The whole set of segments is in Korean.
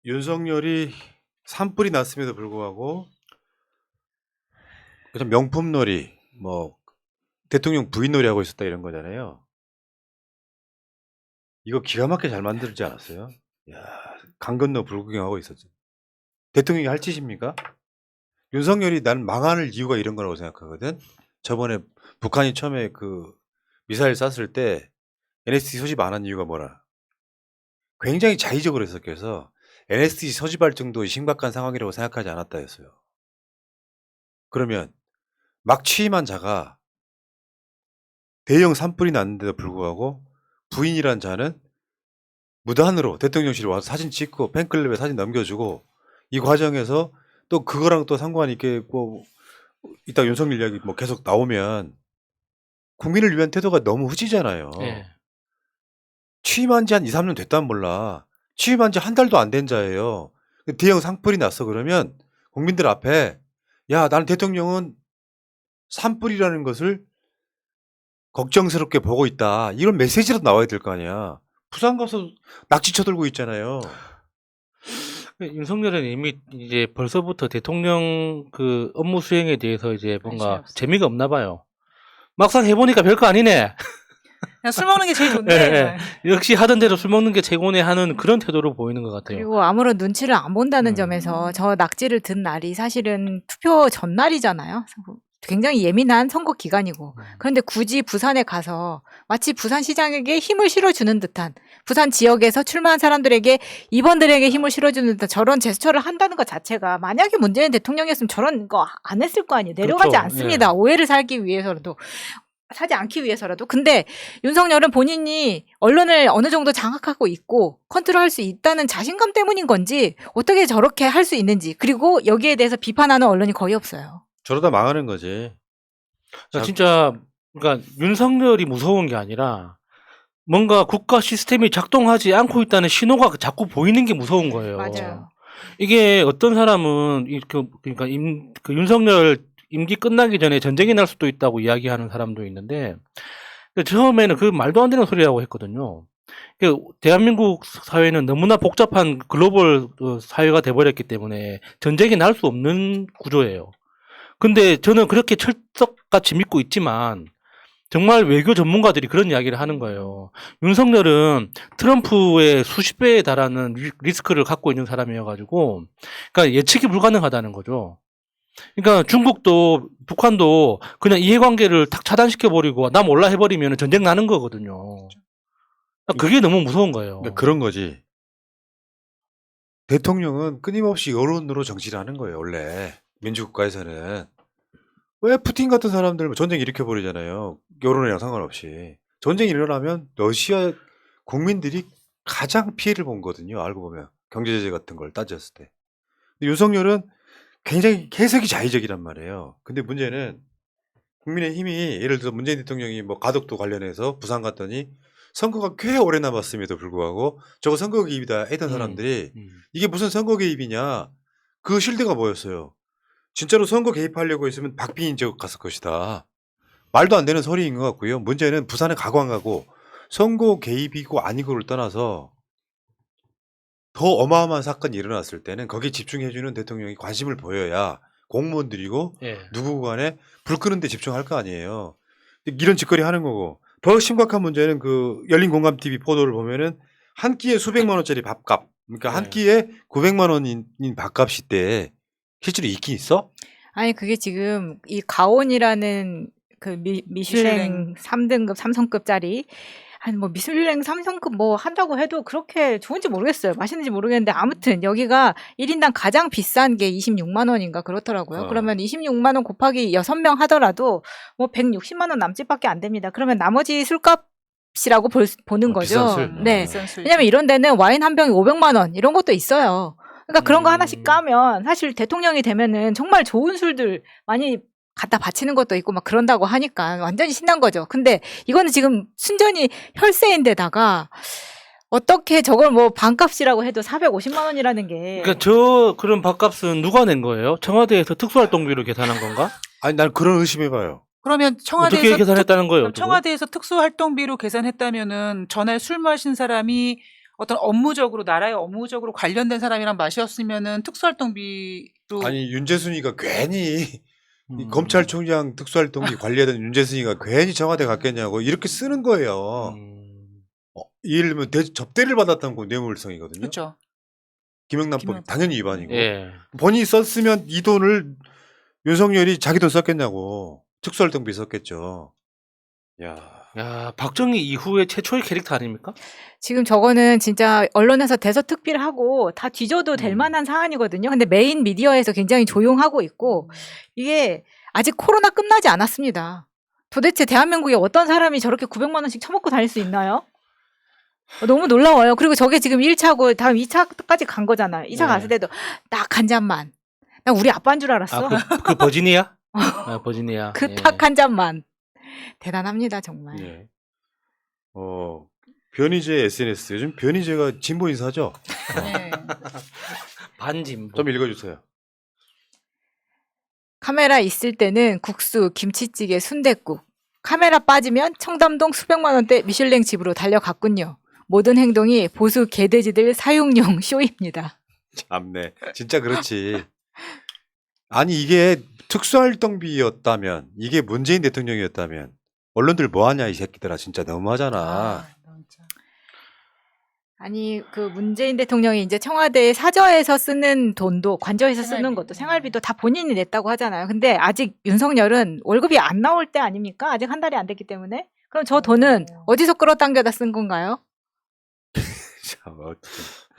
윤석열이 산불이 났음에도 불구하고 좀 명품놀이, 뭐 대통령 부인놀이 하고 있었다 이런 거잖아요. 이거 기가 막히게 잘 만들지 않았어요? 야, 강 건너 불구경하고 있었죠. 대통령이 할 짓입니까? 윤석열이 난 망할 이유가 이런 거라고 생각하거든. 저번에 북한이 처음에 그 미사일 쐈을 때 NST 소집 안 한 이유가 뭐라? 굉장히 자의적으로 해석해서 NST 소집할 정도의 심각한 상황이라고 생각하지 않았다 했어요. 그러면 막 취임한 자가 대형 산불이 났는데도 불구하고 부인이란 자는 무단으로 대통령실에 와서 사진 찍고 팬클럽에 사진 넘겨주고 이 과정에서 또 그거랑 또 상관이 있게 뭐 이따 윤석열 이야기 뭐 계속 나오면 국민을 위한 태도가 너무 후지잖아요. 예. 취임한 지 한 2, 3년 됐다면 몰라. 취임한 지 한 달도 안 된 자예요. 대형 산불이 났어 그러면 국민들 앞에 야, 나는 대통령은 산불이라는 것을 걱정스럽게 보고 있다. 이런 메시지로 나와야 될 거 아니야. 부산 가서 낙지 쳐들고 있잖아요. 윤석열은 이미 이제 벌써부터 대통령 그 업무 수행에 대해서 이제 뭔가 관심이 없어. 재미가 없나 봐요. 막상 해보니까 별거 아니네. 그냥 술 먹는 게 제일 좋네. 예, 역시 하던 대로 술 먹는 게 최고네 하는 그런 태도로 보이는 것 같아요. 그리고 아무런 눈치를 안 본다는 점에서 저 낙지를 든 날이 사실은 투표 전날이잖아요. 굉장히 예민한 선거 기간이고 그런데 굳이 부산에 가서 마치 부산시장에게 힘을 실어주는 듯한 부산 지역에서 출마한 사람들에게 이번들에게 힘을 실어주는 듯한 저런 제스처를 한다는 것 자체가 만약에 문재인 대통령이었으면 저런 거 안 했을 거 아니에요. 내려가지 그렇죠. 않습니다. 예. 오해를 살기 위해서라도. 사지 않기 위해서라도. 근데 윤석열은 본인이 언론을 어느 정도 장악하고 있고 컨트롤할 수 있다는 자신감 때문인 건지 어떻게 저렇게 할 수 있는지 그리고 여기에 대해서 비판하는 언론이 거의 없어요. 저러다 망하는 거지. 자, 진짜 그러니까 윤석열이 무서운 게 아니라 뭔가 국가 시스템이 작동하지 않고 있다는 신호가 자꾸 보이는 게 무서운 거예요. 맞아요. 이게 어떤 사람은 그러니까 그 윤석열 임기 끝나기 전에 전쟁이 날 수도 있다고 이야기하는 사람도 있는데 처음에는 그 말도 안 되는 소리라고 했거든요. 대한민국 사회는 너무나 복잡한 글로벌 사회가 돼버렸기 때문에 전쟁이 날 수 없는 구조예요. 근데 저는 그렇게 철석같이 믿고 있지만 정말 외교 전문가들이 그런 이야기를 하는 거예요. 윤석열은 트럼프의 수십 배에 달하는 리스크를 갖고 있는 사람이어가지고, 그러니까 예측이 불가능하다는 거죠. 그러니까 중국도 북한도 그냥 이해관계를 탁 차단시켜버리고 나 몰라 해버리면 전쟁 나는 거거든요. 그게 너무 무서운 거예요. 그러니까 그런 거지. 대통령은 끊임없이 여론으로 정치를 하는 거예요. 원래 민주국가에서는. 왜 푸틴 같은 사람들 전쟁 일으켜버리잖아요. 여론이랑 상관없이. 전쟁이 일어나면 러시아 국민들이 가장 피해를 본 거거든요. 알고 보면. 경제제재 같은 걸 따졌을 때. 근데 윤석열은 굉장히 해석이 자의적이란 말이에요. 근데 문제는 국민의힘이 예를 들어서 문재인 대통령이 뭐 가덕도 관련해서 부산 갔더니 선거가 꽤 오래 남았음에도 불구하고 저거 선거 개입이다 했던 사람들이 이게 무슨 선거 개입이냐. 그 실드가 뭐였어요. 진짜로 선거 개입하려고 했으면 박빙인 적 갔을 것이다. 말도 안 되는 소리인 것 같고요. 문제는 부산에 가고 안 가고 선거 개입이고 아니고를 떠나서 더 어마어마한 사건이 일어났을 때는 거기에 집중해주는 대통령이 관심을 보여야 공무원들이고 예. 누구 간에 불 끄는 데 집중할 거 아니에요. 이런 짓거리 하는 거고. 더 심각한 문제는 그 열린공감TV 보도를 보면은 한 끼에 수백만 원짜리 밥값. 그러니까 한 끼에 900만 원인 밥값이 때 실제로 있긴 있어? 아니 그게 지금 이 가온이라는 그 미슐랭 3등급 3성급짜리 한 뭐 미슐랭 3성급 뭐 한다고 해도 그렇게 좋은지 모르겠어요. 맛있는지 모르겠는데 아무튼 여기가 1인당 가장 비싼 게 26만 원인가 그렇더라고요. 그러면 26만 원 곱하기 6명 하더라도 뭐 160만 원 남짓밖에 안 됩니다. 그러면 나머지 술값이라고 보는 거죠. 비싼 술. 네. 비싼 술. 왜냐면 이런 데는 와인 한 병이 500만 원 이런 것도 있어요. 그러니까 그런 거 하나씩 까면 사실 대통령이 되면은 정말 좋은 술들 많이 갖다 바치는 것도 있고 막 그런다고 하니까 완전히 신난 거죠. 근데 이거는 지금 순전히 혈세인데다가 어떻게 저걸 뭐 반값이라고 해도 450만 원이라는 게. 그러니까 그런 밥값은 누가 낸 거예요? 청와대에서 특수활동비로 계산한 건가? 아니 난 그런 의심해봐요. 그러면 어떻게 계산했다는 거예요? 청와대에서 특수활동비로 계산했다면은 전날 술 마신 사람이 어떤 업무적으로 나라의 업무적으로 관련된 사람이랑 마셨으면은 특수활동비로 아니 윤재순이가 괜히 이 음. 검찰총장 특수활동비 관리하던 윤재순이가 괜히 청와대 갔겠냐고 이렇게 쓰는 거예요. 예를 들면 접대를 받았다는 건 뇌물성이거든요. 그렇죠. 김영란법 김영란. 당연히 위반이고 예. 본인이 썼으면 이 돈을 윤석열이 자기 돈 썼겠냐고 특수활동비 썼겠죠. 야. 야, 박정희 이후에 최초의 캐릭터 아닙니까? 지금 저거는 진짜 언론에서 대서특필하고 다 뒤져도 될 만한 사안이거든요. 근데 메인 미디어에서 굉장히 조용하고 있고 이게 아직 코로나 끝나지 않았습니다. 도대체 대한민국에 어떤 사람이 저렇게 900만 원씩 처먹고 다닐 수 있나요? 너무 놀라워요. 그리고 저게 지금 1차고 다음 2차까지 간 거잖아요. 2차 네. 갔을 때도 딱 한 잔만. 나 우리 아빠인 줄 알았어. 그 버지니아? 아, 버지니아. 그 예. 딱 한 잔만. 대단합니다, 정말. 예. 변희재 SNS 요즘 변희재가 진보 인사죠? 네. 반진보. 좀 읽어주세요. 카메라 있을 때는 국수, 김치찌개, 순댓국. 카메라 빠지면 청담동 수백만 원대 미슐랭 집으로 달려갔군요. 모든 행동이 보수 개돼지들 사육용 쇼입니다. 참네. 진짜 그렇지. 아니 이게 특수활동비였다면 이게 문재인 대통령이었다면 언론들 뭐하냐 이 새끼들아 진짜 너무하잖아. 진짜. 아니 그 문재인 대통령이 이제 청와대 사저에서 쓰는 돈도 관저에서 쓰는 생활비. 것도 생활비도 다 본인이 냈다고 하잖아요. 근데 아직 윤석열은 월급이 안 나올 때 아닙니까? 아직 한 달이 안 됐기 때문에. 그럼 저 돈은 어디서 끌어당겨다 쓴 건가요? 참, 어떡해.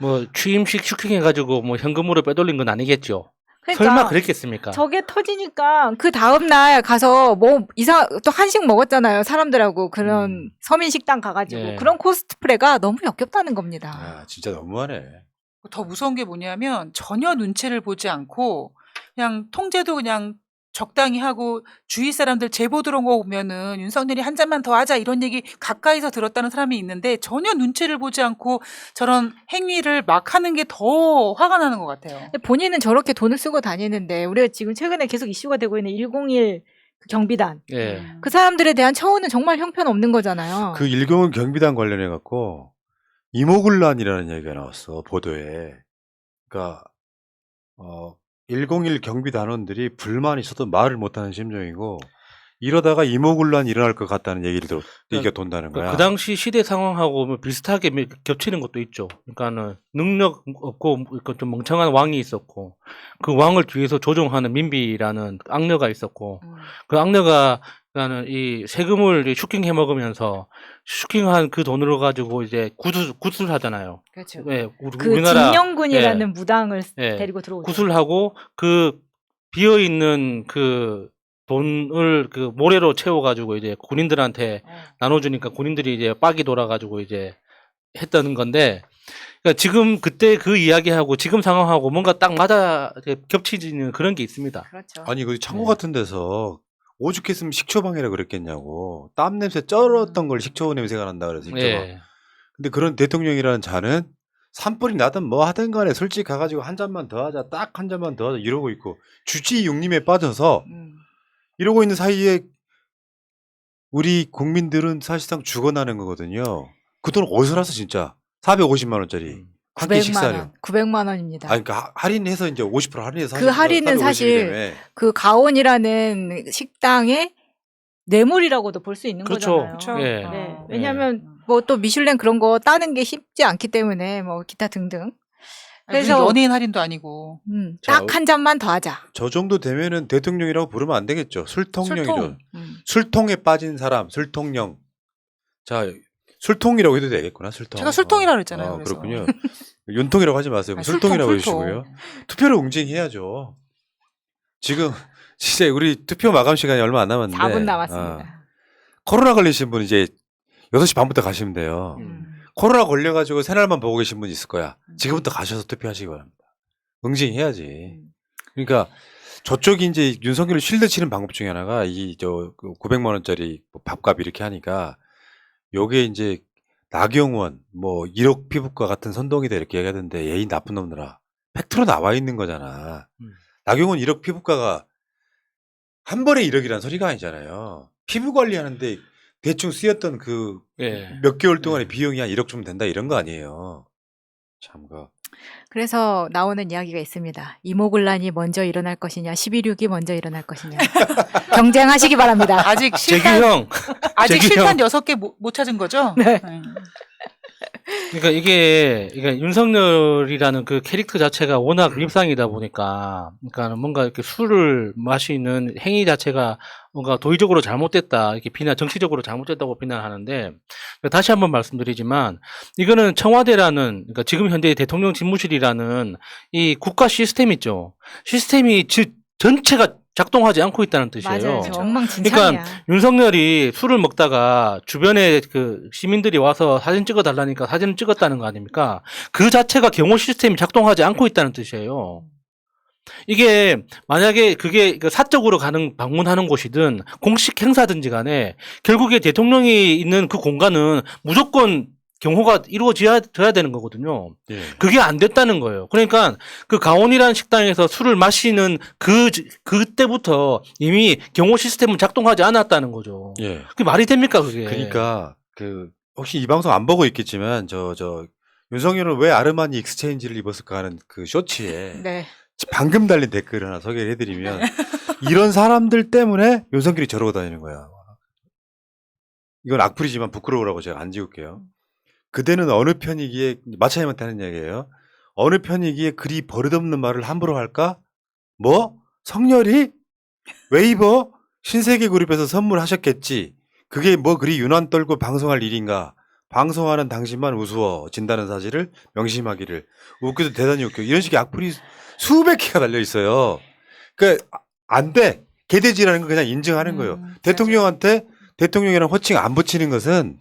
뭐 취임식 슈킹해가지고 뭐 현금으로 빼돌린 건 아니겠죠. 그러니까 설마 그랬겠습니까? 저게 터지니까 그 다음 날 가서 뭐 이상 또 한식 먹었잖아요. 사람들하고 그런 서민 식당 가가지고 네. 그런 코스프레가 너무 역겹다는 겁니다. 아 진짜 너무하네. 더 무서운 게 뭐냐면 전혀 눈치를 보지 않고 그냥 통제도 그냥 적당히 하고 주위 사람들 제보 들어온 거 보면은 윤석열이 한 잔만 더 하자 이런 얘기 가까이서 들었다는 사람이 있는데 전혀 눈치를 보지 않고 저런 행위를 막 하는 게 더 화가 나는 것 같아요. 근데 본인은 저렇게 돈을 쓰고 다니는데 우리가 지금 최근에 계속 이슈가 되고 있는 101 경비단 예. 그 사람들에 대한 처우는 정말 형편없는 거잖아요. 그 일경은 경비단 관련해 갖고 이모군란이라는 얘기가 나왔어 보도에. 그러니까 101 경비단원들이 불만이 있어도 말을 못하는 심정이고 이러다가 이모군란이 일어날 것 같다는 얘기가 돈다는 거야. 그 당시 시대 상황하고 뭐 비슷하게 겹치는 것도 있죠. 그러니까는 능력 없고 좀 멍청한 왕이 있었고 그 왕을 뒤에서 조종하는 민비라는 악녀가 있었고 그 악녀가 그러니까는 이 세금을 슈킹해 먹으면서 슈킹한 그 돈으로 가지고 이제 구슬 하잖아요. 그렇죠. 예, 그 우리나라 진영군이라는 무당을 예. 데리고 들어오죠. 구슬하고 그 비어 있는 그 돈을 그 모래로 채워가지고 이제 군인들한테 나눠주니까 군인들이 이제 빡이 돌아가지고 이제 했다는 건데, 그러니까 지금 그때 그 이야기하고 지금 상황하고 뭔가 딱 맞아 겹치지는 그런 게 있습니다. 그렇죠. 아니 그 창고 네. 같은 데서 오죽했으면 식초방이라 그랬겠냐고. 땀 냄새 쩔었던 걸 식초 냄새가 난다 그래서 식초방. 예. 근데 그런 대통령이라는 자는 산불이 나든 뭐 하든 간에 솔직히 가가지고 한 잔만 더 하자 딱 한 잔만 더 하자 이러고 있고 주치 육림에 빠져서 이러고 있는 사이에 우리 국민들은 사실상 죽어나는 거거든요. 그 돈 어디서 났어 진짜. 450만 원짜리 한 끼 900만 식사료. 원. 900만 원입니다. 아니 그러니까 할인해서 이제 50% 할인해서 그 할인은 사실 그 가온이라는 식당의 뇌물이라고도 볼 수 있는 그렇죠. 거잖아요. 예. 네. 왜냐하면 뭐 또 미슐랭 그런 거 따는 게 쉽지 않기 때문에 뭐 기타 등등. 그래서 그래서 연예인 할인도 아니고 자, 딱 한 잔만 더 하자. 저 정도 되면은 대통령이라고 부르면 안 되겠죠. 술통령이죠. 술통. 술통에 빠진 사람, 술통령. 자, 술통이라고 해도 되겠구나, 술통. 제가 술통이라고 그랬잖아요. 그래서. 그렇군요. 윤통이라고 하지 마세요. 아니, 술통이라고 술통. 해주시고요. 투표를 응징해야죠. 지금 진짜 우리 투표 마감 시간이 얼마 안 남았는데 4분 남았습니다. 코로나 걸리신 분 이제 6시 반부터 가시면 돼요. 코로나 걸려가지고 새날만 보고 계신 분 있을 거야. 지금부터 가셔서 투표하시기 바랍니다. 응징해야지. 그러니까 저쪽이 이제 윤석열을 쉴드 치는 방법 중에 하나가 이 900만 원짜리 밥값 이렇게 하니까 요게 이제 나경원 뭐 1억 피부과 같은 선동이다 이렇게 얘기하던데 예의 나쁜 놈들아. 팩트로 나와 있는 거잖아. 나경원 1억 피부과가 한 번에 1억이란 소리가 아니잖아요. 피부 관리하는데 대충 쓰였던 그 예. 몇 개월 동안의 비용이 한 1억 좀 된다 이런 거 아니에요. 참가. 그래서 나오는 이야기가 있습니다. 이모군란이 먼저 일어날 것이냐, 12.6이 먼저 일어날 것이냐. 경쟁하시기 바랍니다. 아직 실탄 재규형. 아직 재규 실탄 형. 6개 못 찾은 거죠? 네. 그러니까 이게 윤석열이라는 그 캐릭터 자체가 워낙 밉상이다 보니까, 그러니까 뭔가 이렇게 술을 마시는 행위 자체가 뭔가 도의적으로 잘못됐다, 이렇게 정치적으로 잘못됐다고 비난하는데, 다시 한번 말씀드리지만, 이거는 청와대라는, 그러니까 지금 현재 대통령 집무실이라는 이 국가 시스템 있죠. 시스템이 전체가 작동하지 않고 있다는 뜻이에요. 맞아요. 저 엉망진창이야. 윤석열이 술을 먹다가 주변에 그 시민들이 와서 사진 찍어 달라니까 사진을 찍었다는 거 아닙니까? 그 자체가 경호 시스템이 작동하지 않고 있다는 뜻이에요. 이게 만약에 그게 사적으로 방문하는 곳이든 공식 행사든지 간에 결국에 대통령이 있는 그 공간은 무조건 경호가 이루어져야 되는 거거든요. 예. 그게 안 됐다는 거예요. 그러니까 그 가온이라는 식당에서 술을 마시는 그때부터 이미 경호 시스템은 작동하지 않았다는 거죠. 예. 그게 말이 됩니까, 그게? 그러니까 혹시 이 방송 안 보고 있겠지만 윤석열은 왜 아르마니 익스체인지를 입었을까 하는 그 쇼츠에 네. 방금 달린 댓글을 하나 소개를 해드리면 이런 사람들 때문에 윤석열이 저러고 다니는 거야. 이건 악플이지만 부끄러우라고 제가 안 지울게요. 그대는 어느 편이기에 마차님한테 하는 이야기예요. 어느 편이기에 그리 버릇없는 말을 함부로 할까? 뭐? 성렬이? 웨이버? 신세계그룹에서 선물하셨겠지. 그게 뭐 그리 유난 떨고 방송할 일인가? 방송하는 당신만 우스워진다는 사실을 명심하기를. 웃겨도 대단히 웃겨. 이런 식의 악플이 수백 개가 달려 있어요. 그러니까 안 돼. 개돼지라는 거 그냥 인정하는 거예요. 대통령한테 대통령이랑 호칭 안 붙이는 것은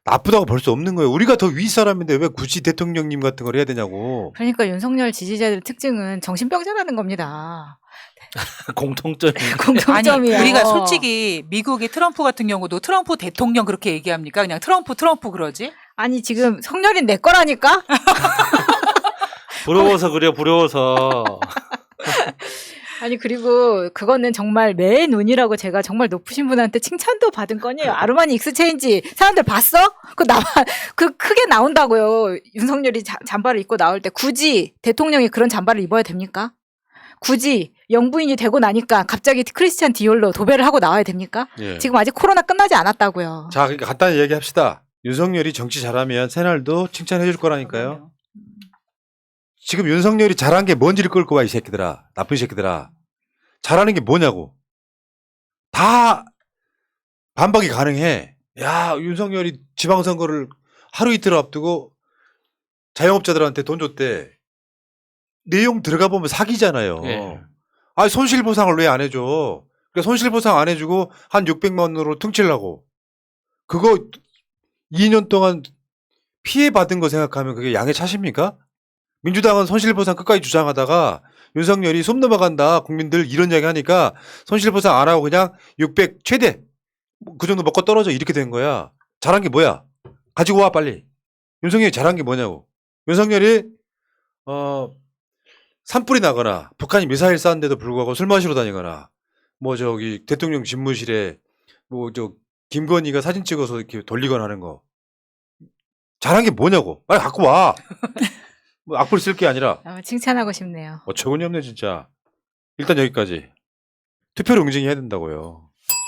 나쁘다고 볼 수 없는 거예요. 우리가 더 윗사람인데 왜 굳이 대통령님 같은 걸 해야 되냐고. 그러니까 윤석열 지지자들 특징은 정신병자라는 겁니다. 공통점이. 아니 공통점이에요. 우리가 솔직히 미국의 트럼프 같은 경우도 트럼프 대통령 그렇게 얘기합니까? 그냥 트럼프 그러지? 아니 지금 성렬이 내 거라니까? 부러워서 그래요, 부러워서. 아니 그리고 그거는 정말 매의 눈이라고 제가 정말 높으신 분한테 칭찬도 받은 건이에요. 아르마니 익스체인지 사람들 봤어? 그 크게 나온다고요. 윤석열이 잠바를 입고 나올 때 굳이 대통령이 그런 잠바를 입어야 됩니까? 굳이 영부인이 되고 나니까 갑자기 크리스찬 디올로 도배를 하고 나와야 됩니까? 예. 지금 아직 코로나 끝나지 않았다고요. 자, 그러니까 간단히 얘기합시다. 윤석열이 정치 잘하면 새날도 칭찬해 줄 거라니까요. 지금 윤석열이 잘한 게 뭔지를 끌고 와, 이 새끼들아. 나쁜 새끼들아. 잘하는 게 뭐냐고. 다 반박이 가능해. 야, 윤석열이 지방선거를 하루 이틀 앞두고 자영업자들한테 돈 줬대. 내용 들어가 보면 사기잖아요. 예. 아, 손실보상을 왜 안 해줘? 그러니까 손실보상 안 해주고 한 600만 원으로 퉁치려고. 그거 2년 동안 피해 받은 거 생각하면 그게 양의 차십니까? 민주당은 손실보상 끝까지 주장하다가 윤석열이 숨 넘어간다 국민들 이런 이야기 하니까 손실보상 안 하고 그냥 600 최대 그 정도 먹고 떨어져 이렇게 된 거야. 잘한 게 뭐야? 가지고 와 빨리. 윤석열이 잘한 게 뭐냐고. 윤석열이 산불이 나거나 북한이 미사일 쐈는데도 불구하고 술 마시러 다니거나 뭐 저기 대통령 집무실에 뭐 저 김건희가 사진 찍어서 이렇게 돌리거나 하는 거 잘한 게 뭐냐고. 빨리 갖고 와. 뭐 악플 쓸 게 아니라. 칭찬하고 싶네요. 어처구니 없네 진짜. 일단 여기까지. 투표를 응징해야 된다고요.